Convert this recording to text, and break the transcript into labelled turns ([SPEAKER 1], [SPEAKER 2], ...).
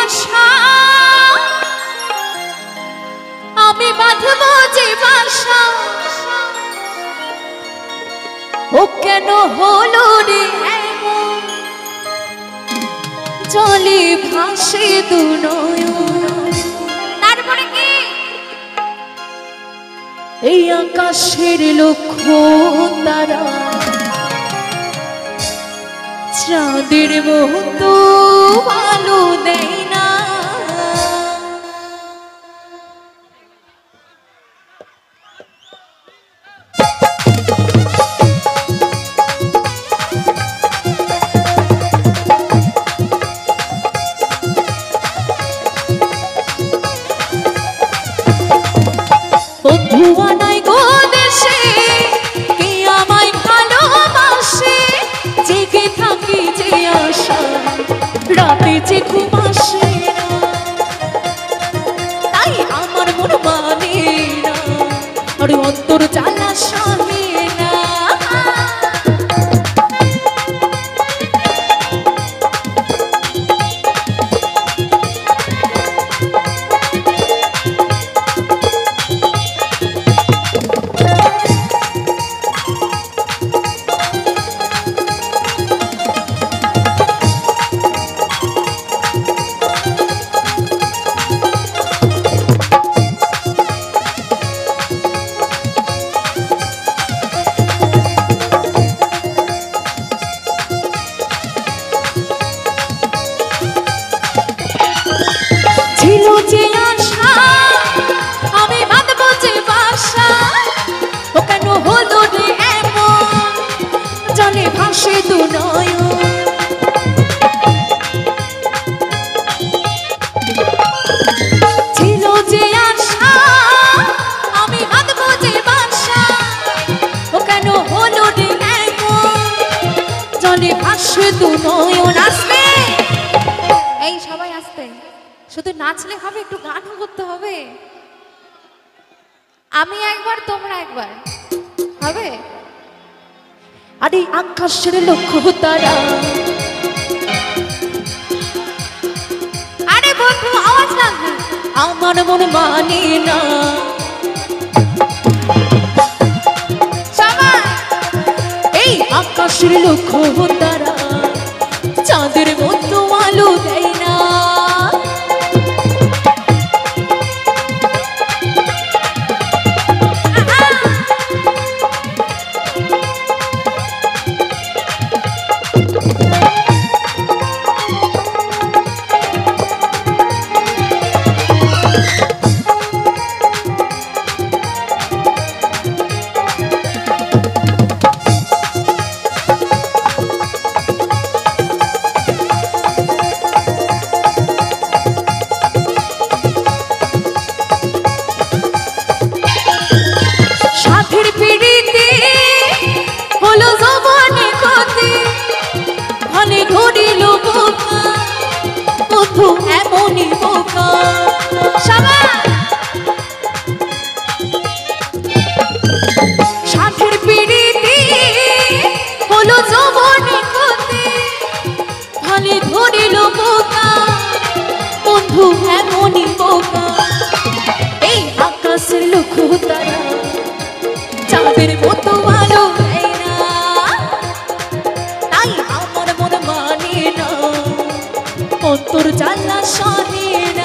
[SPEAKER 1] আশা আমি বাঁধব যে বাসা ও কেন হলো রে এমন জলে ভাসে দু নয়ন তারপরে কি এই আকাশের লক্ষ্য তারা চাঁদের মতো আলো দেয় না বন্ধুয়া নাই গো দেশে কে আমায় ভালোবাসে জেগে থাকি যে আশা রাতে যে ঘুম আসে না তাই আমার মন মানে না আর অন্তর জ্বালা সহে না এই সবাই আসতে শুধু নাচলে হবে একটু গানও করতে হবে আমি একবার তোমরা একবার হবে আরে আকাশের লক্ষ্য তারা আরে বন্ধু আওয়াজ লাগবে আমার মন মানে না সবাই এই আকাশের লক্ষ্য তারা চাঁদের মতো আলো দেয় না এমনই বোকা সাথের পিড়িতে হলো যৌবনী ক্ষতি ভালে ধরিল বোকা বন্ধু এমনই বোকা এই আকাশের লক্ষ্য তারা চাঁদের মতো আলো দেয় না তাই আমার মন মানে না অন্তর জ্বালা সহে না